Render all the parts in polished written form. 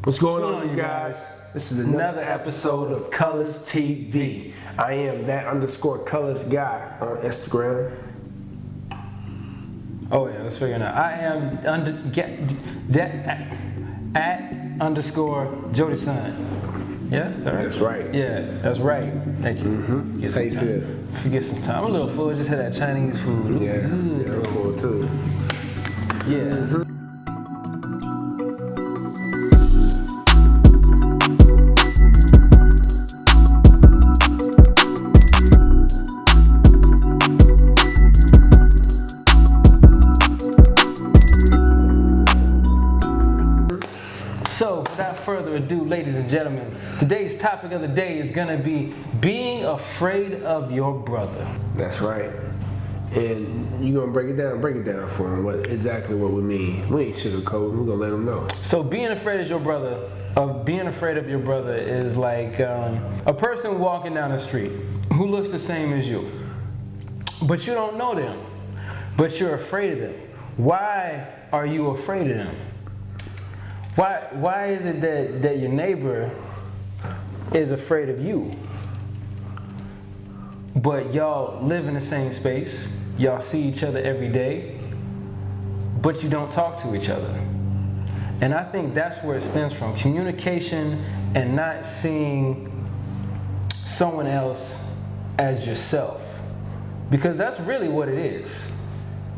What's going on, you guys? This is another episode of Colors TV. I am that_colors guy on Instagram. Oh yeah, let's figure it out. I am @_ Jody Son. Yeah, That's right. Yeah, that's right. Thank you. Mm-hmm. How you feel? Forget some time. I'm a little full. Just had that Chinese food. Yeah, I'm full too. Yeah. Mm-hmm. So, without further ado, ladies and gentlemen, today's topic of the day is going to be being afraid of your brother. That's right. And you're going to break it down for them, exactly what we mean. We ain't sugarcoating, we're going to let them know. So, being afraid of your brother is like a person walking down the street who looks the same as you, but you don't know them, but you're afraid of them. Why are you afraid of them? Why is it that your neighbor is afraid of you? But y'all live in the same space, y'all see each other every day, but you don't talk to each other. And I think that's where it stems from. Communication and not seeing someone else as yourself. Because that's really what it is.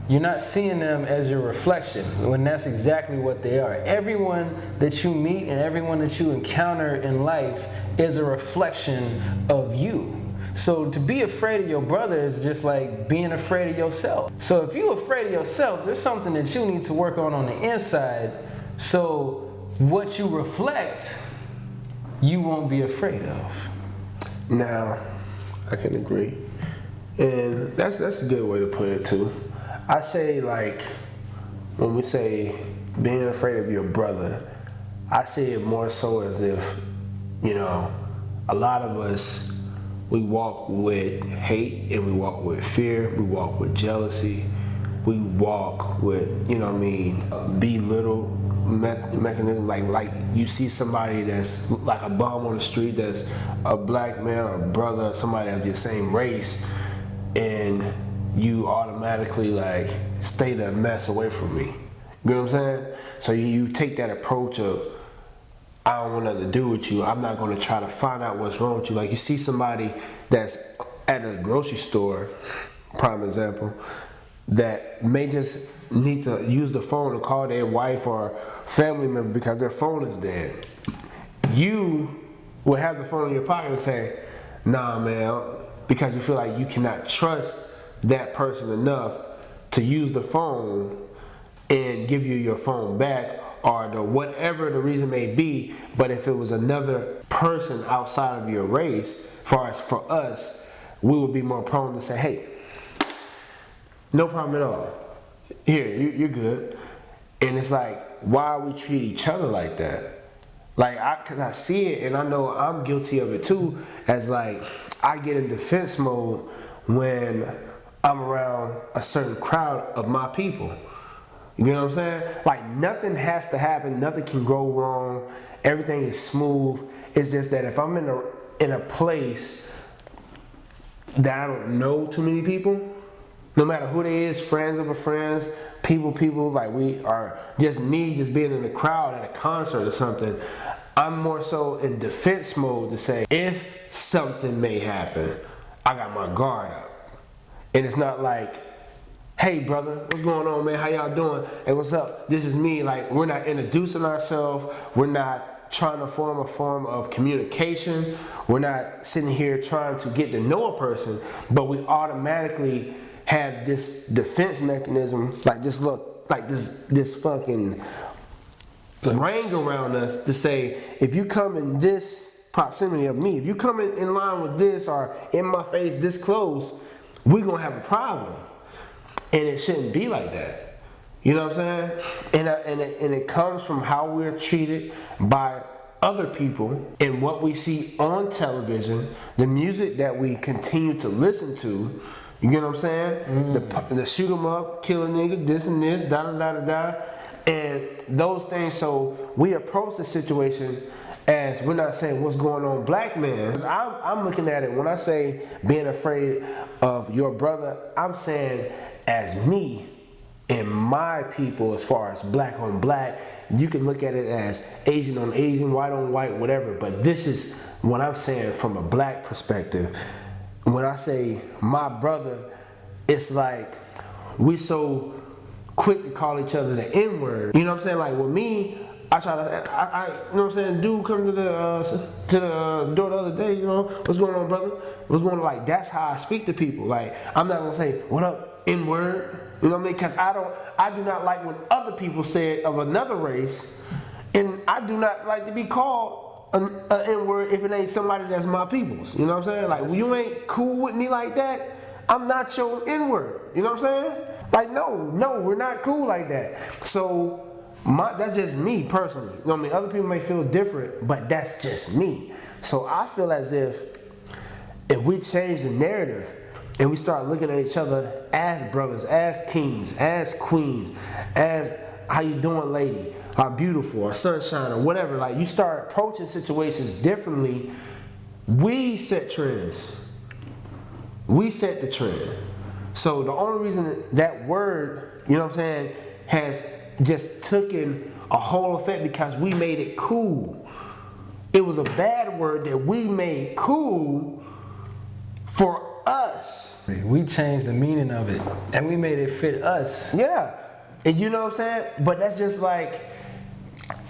You're not seeing them as your reflection, when that's exactly what they are. Everyone that you meet and everyone that you encounter in life is a reflection of you. So to be afraid of your brother is just like being afraid of yourself. So if you're afraid of yourself, there's something that you need to work on the inside, so what you reflect, you won't be afraid of. Now, I can agree. And that's a good way to put it too. I say, like, when we say being afraid of your brother, I say it more so as if, a lot of us, we walk with hate and we walk with fear, we walk with jealousy, we walk with, belittle mechanism. Like you see somebody that's like a bum on the street that's a black man or a brother, somebody of your same race, and you automatically like stay the mess away from me. You know what I'm saying? So you take that approach of, I don't want nothing to do with you. I'm not going to try to find out what's wrong with you. Like you see somebody that's at a grocery store, prime example, that may just need to use the phone to call their wife or family member because their phone is dead. You will have the phone in your pocket and say, nah, man, because you feel like you cannot trust that person enough to use the phone and give you your phone back, or whatever the reason may be. But if it was another person outside of your race, for us, we would be more prone to say, hey, no problem at all. Here, you're good. And it's like, why we treat each other like that? Like, cause I see it, and I know I'm guilty of it too, as like, I get in defense mode when I'm around a certain crowd of my people. You know what I'm saying? Like, nothing has to happen, nothing can go wrong, everything is smooth. It's just that if I'm in a place that I don't know too many people, no matter who they is, friends of a friends, people, like we are just being in the crowd at a concert or something, I'm more so in defense mode to say, if something may happen, I got my guard up. And it's not like, hey brother, what's going on, man? How y'all doing? Hey, what's up? This is me. Like, we're not introducing ourselves. We're not trying to form a form of communication. We're not sitting here trying to get to know a person, but we automatically have this defense mechanism, like this fucking ring around us to say, if you come in this proximity of me, if you come in line with this or in my face this close, we're gonna have a problem. And it shouldn't be like that. You know what I'm saying? And it comes from how we're treated by other people and what we see on television, the music that we continue to listen to. You get what I'm saying? The shoot 'em up, kill a nigga, this and this, da da da da da. And those things, so we approach the situation as we're not saying what's going on, black man. I'm looking at it when I say being afraid of your brother, I'm saying as me and my people, as far as black on black, you can look at it as Asian on Asian, white on white, whatever. But this is what I'm saying from a black perspective. When I say my brother, it's like we so quick to call each other the N-word. You know what I'm saying? Like with me, I try to, you know what I'm saying? Dude come to the door the other day, you know, what's going on, brother? What's going on? Like, that's how I speak to people. Like, I'm not gonna say, what up, N-word? You know what I mean? Because I do not like when other people say it of another race, and I do not like to be called an N-word if it ain't somebody that's my people's. You know what I'm saying? Like, when you ain't cool with me like that, I'm not your N-word. You know what I'm saying? Like, no, we're not cool like that. So, that's just me personally. You know what I mean? Other people may feel different, but that's just me. So I feel as if we change the narrative and we start looking at each other as brothers, as kings, as queens, as how you doing, lady, or beautiful, or sunshine, or whatever. Like, you start approaching situations differently. We set trends. We set the trend. So the only reason that word, you know what I'm saying, has just taken a whole effect because we made it cool. It was a bad word that we made cool for us. We changed the meaning of it and we made it fit us. Yeah. And you know what I'm saying? But that's just like,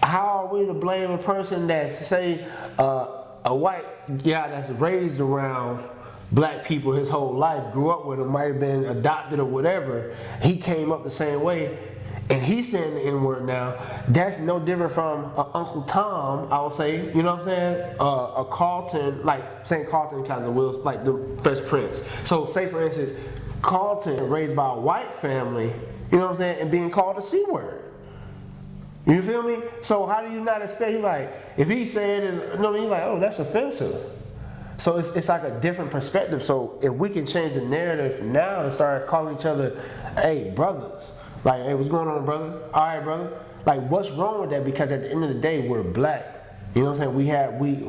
how are we to blame a person that's, say, a white guy that's raised around black people his whole life, grew up with them, might have been adopted or whatever. He came up the same way. And he's saying the N-word now. That's no different from Uncle Tom, I would say. You know what I'm saying? A Carlton, like saying Carlton because of Will, like the Fresh Prince. So say for instance, Carlton raised by a white family, you know what I'm saying, and being called a C-word. You feel me? So how do you not expect, you like, if he said, and you know what I mean, you're like, oh, that's offensive. So it's like a different perspective. So if we can change the narrative now and start calling each other, hey, brothers. Like, hey, what's going on, brother? All right, brother. Like, what's wrong with that? Because at the end of the day, we're black. You know what I'm saying? We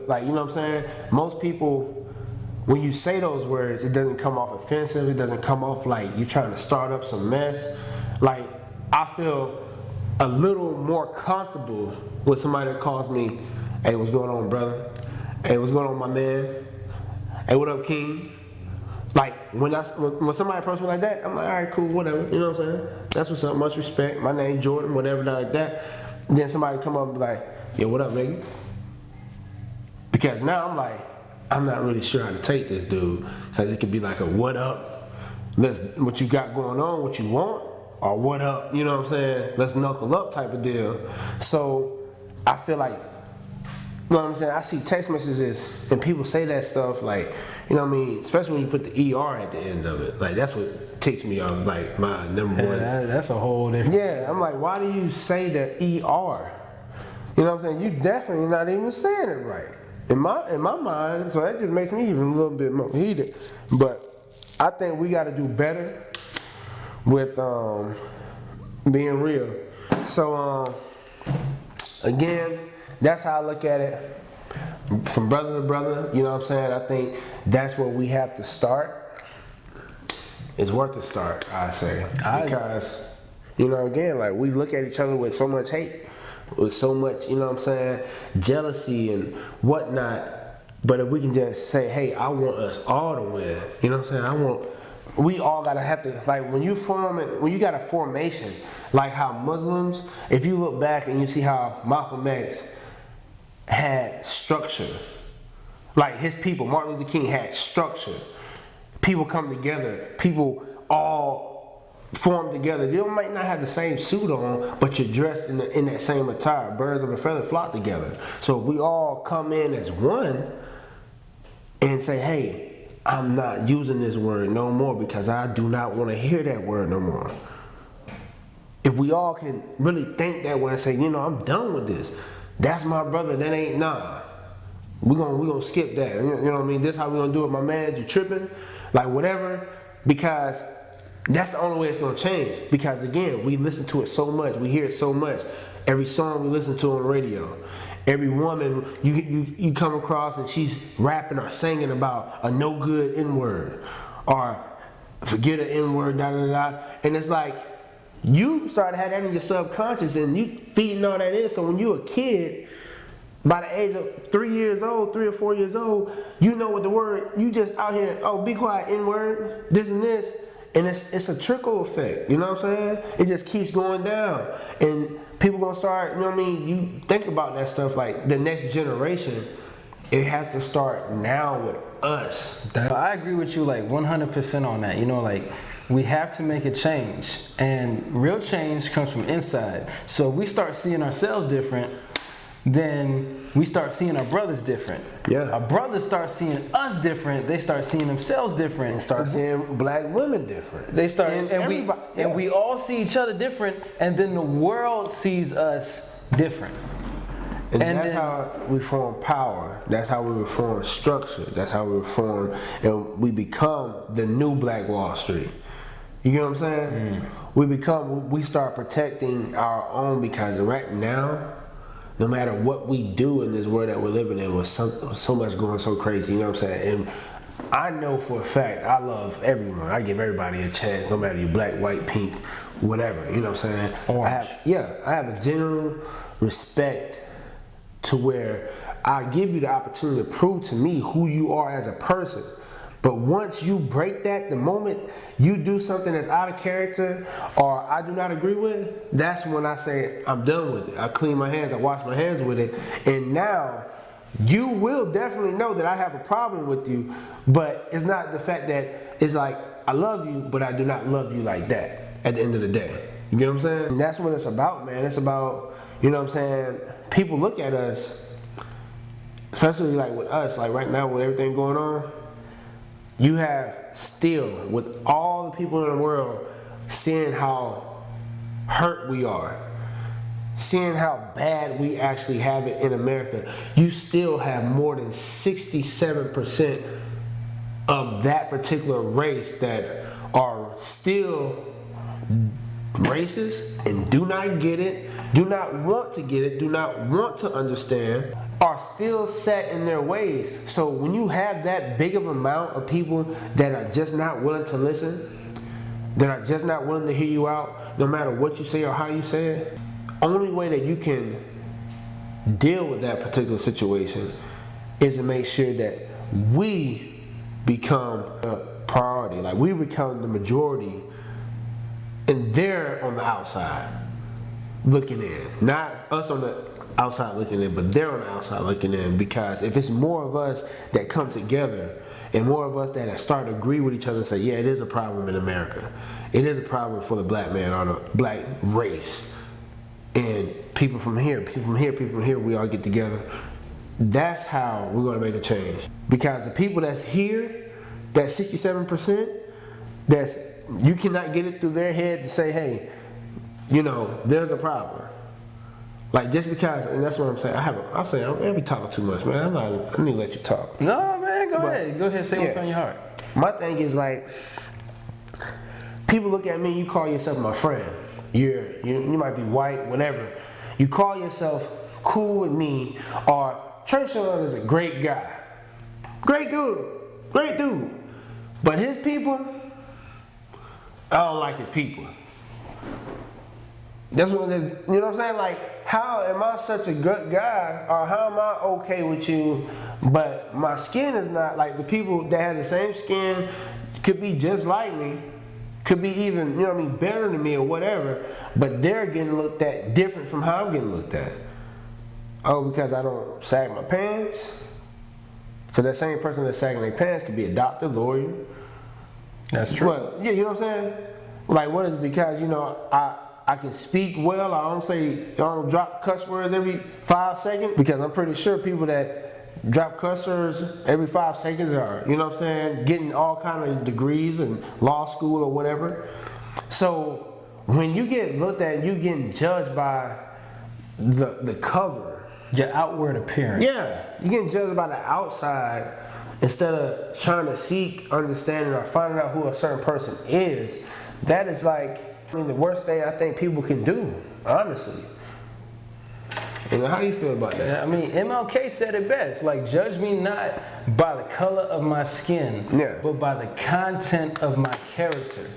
like, you know what I'm saying? Most people, when you say those words, it doesn't come off offensive. It doesn't come off like you're trying to start up some mess. Like, I feel a little more comfortable with somebody that calls me, hey, what's going on, brother? Hey, what's going on, my man? Hey, what up, king? Like, when somebody approaches me like that, I'm like, all right, cool, whatever. You know what I'm saying? That's what's up, much respect. My name Jordan, whatever, like that. Then somebody come up and be like, yeah, what up, nigga? Because now I'm like, I'm not really sure how to take this, dude. Because it could be like a what up, what you got going on, what you want, or what up, you know what I'm saying? Let's knuckle up type of deal. So I feel like, you know what I'm saying? I see text messages and people say that stuff like, you know what I mean? Especially when you put the ER at the end of it. Like, that's what ticks me off, like my number one. That's a whole different. Yeah, I'm like, why do you say the ER? You know what I'm saying? You definitely not even saying it right. In my mind, so that just makes me even a little bit more heated. But I think we got to do better with being real. So, again, that's how I look at it. From brother to brother, you know what I'm saying? I think that's where we have to start. It's worth the start, I say. Because, you know, again, like, we look at each other with so much hate, with so much, you know what I'm saying, jealousy and whatnot. But if we can just say, hey, I want us all to win, you know what I'm saying? We all gotta have to, like, when you got a formation, like how Muslims, if you look back and you see how Malcolm X had structure, like his people, Martin Luther King had structure. People come together, people all form together. You might not have the same suit on, but you're dressed in that same attire. Birds of a feather flock together. So we all come in as one and say, hey, I'm not using this word no more because I do not want to hear that word no more. If we all can really think that way and say, you know, I'm done with this. That's my brother, that ain't nah. We're gonna skip that. You know what I mean? This how we gonna do it. My man, you tripping? Like, whatever. Because That's the only way it's gonna change. Because again, we listen to it so much, we hear it so much. Every song we listen to on the radio, every woman you come across and she's rapping or singing about a no good N-word or forget an N-word, da da da. And it's like you start having that in your subconscious and you feeding all that in. So when you're a kid, by the age of 3 or 4 years old, you know what the word, you just out here, oh, be quiet, N-word, this and this. And it's a trickle effect, you know what I'm saying? It just keeps going down. And people gonna start, you know what I mean? You think about that stuff, like the next generation, it has to start now with us. I agree with you like 100% on that. You know, like we have to make a change, and real change comes from inside. So if we start seeing ourselves different, then we start seeing our brothers different. Yeah. Our brothers start seeing us different. They start seeing themselves different. And start seeing black women different. They start, and we all see each other different, and then the world sees us different. And that's how we form power. That's how we reform structure. That's how we reform, and we become the new Black Wall Street. You get what I'm saying? We start protecting our own, because right now, no matter what we do in this world that we're living in, with so much going so crazy, you know what I'm saying? And I know for a fact, I love everyone. I give everybody a chance, no matter you black, white, pink, whatever, you know what I'm saying? Orange. I have a general respect to where I give you the opportunity to prove to me who you are as a person. But once you break that, the moment you do something that's out of character or I do not agree with, that's when I say I'm done with it. I clean my hands, I wash my hands with it. And now you will definitely know that I have a problem with you, but it's not the fact that it's like I love you, but I do not love you like that at the end of the day. You get what I'm saying? And that's what it's about, man. It's about, you know what I'm saying? People look at us, especially like with us, like right now with everything going on, you have still, with all the people in the world, seeing how hurt we are, seeing how bad we actually have it in America, you still have more than 67% of that particular race that are still racist and do not get it, do not want to get it, do not want to understand, are still set in their ways. So when you have that big of amount of people that are just not willing to listen, that are just not willing to hear you out, no matter what you say or how you say it, only way that you can deal with that particular situation is to make sure that we become a priority, like we become the majority, and they're on the outside looking in, not us on the outside looking in, but they're on the outside looking in. Because if it's more of us that come together and more of us that start to agree with each other and say, yeah, it is a problem in America, it is a problem for the black man or the black race, and people from here, we all get together, that's how we're going to make a change. Because the people that's here, that 67%, that's, you cannot get it through their head to say, hey, you know, there's a problem. Like, just because, and that's what I'm saying. I be talking too much, man. I need to let you talk. No, man, go ahead. Say what's on your heart. My thing is, like, people look at me, you call yourself my friend. You might be white, whatever. You call yourself cool with me, or Treshawn is a great guy. Great dude. But his people, I don't like his people. That's what it is. You know what I'm saying? Like, how am I such a good guy, or how am I okay with you, but my skin is not? Like, the people that have the same skin could be just like me, could be even, you know what I mean, better than me or whatever, but they're getting looked at different from how I'm getting looked at. Oh, because I don't sag my pants? So that same person that's sagging their pants could be a doctor, lawyer. That's true. Well, yeah, you know what I'm saying? Like, what is it? Because, you know, I can speak well. I don't drop cuss words every 5 seconds, because I'm pretty sure people that drop cuss words every 5 seconds are, you know what I'm saying, getting all kind of degrees in law school or whatever. So when you get looked at, you getting judged by the cover. Your outward appearance. Yeah, you're getting judged by the outside instead of trying to seek understanding or finding out who a certain person is. that is like, I mean, the worst thing I think people can do, honestly. And how you feel about that? I mean, MLK said it best. Like, judge me not by the color of my skin, but by the content of my character.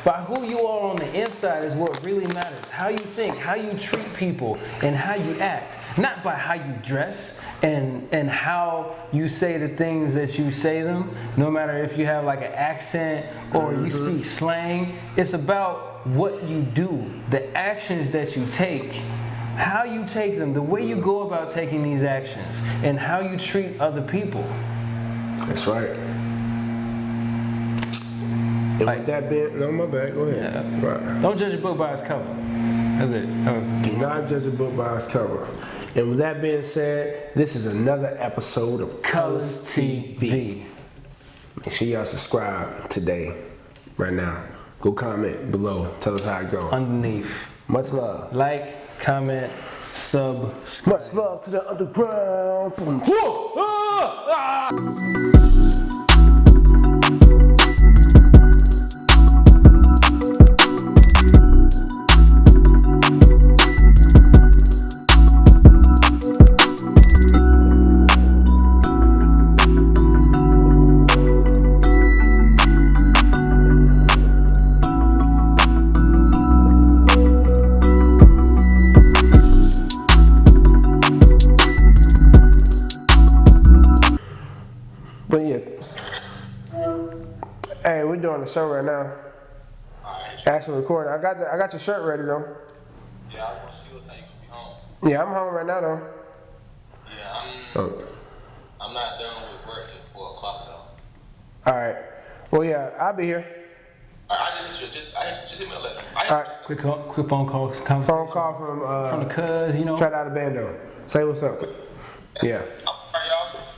By who you are on the inside is what really matters. How you think, how you treat people, and how you act. Not by how you dress and how you say the things that you say them. No matter if you have like an accent or you speak slang. It's about what you do, the actions that you take. How you take them, the way you go about taking these actions, and how you treat other people. That's right. And like, with that being, no, my bad, go ahead. Yeah. Right. Don't judge a book by its cover. That's it. Do not judge a book by its cover. And with that being said, this is another episode of Colors TV. Make sure y'all subscribe today, right now. Go comment below. Tell us how it goes. Underneath. Much love. Like, comment, subscribe. Much love to the underground. But yeah, hey, we're doing the show right now. Alright. Actually recording. I got your shirt ready though. Yeah, I want to see what time you gonna be home. Yeah, I'm home right now though. Yeah, I'm not done with work till 4 o'clock though. All right. Well, yeah, I'll be here. Alright, I just hit me a letter. All right. Quick phone call conversation. Phone call from the cuz, you know. Try out a bando. Say what's up. Yeah. Alright,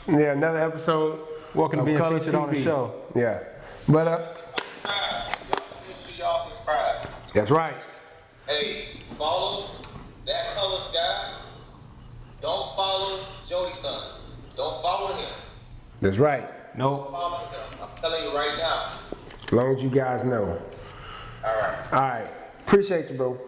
y'all. Yeah, another episode. Welcome to being Colors featured on the TV. show. Yeah. But Make sure y'all subscribe. that's right. Hey, follow that colors guy. Don't follow Jody's son. Don't follow him. That's right. Nope. Follow him. I'm telling you right now. As long as you guys know. Alright. All right. Appreciate you, bro.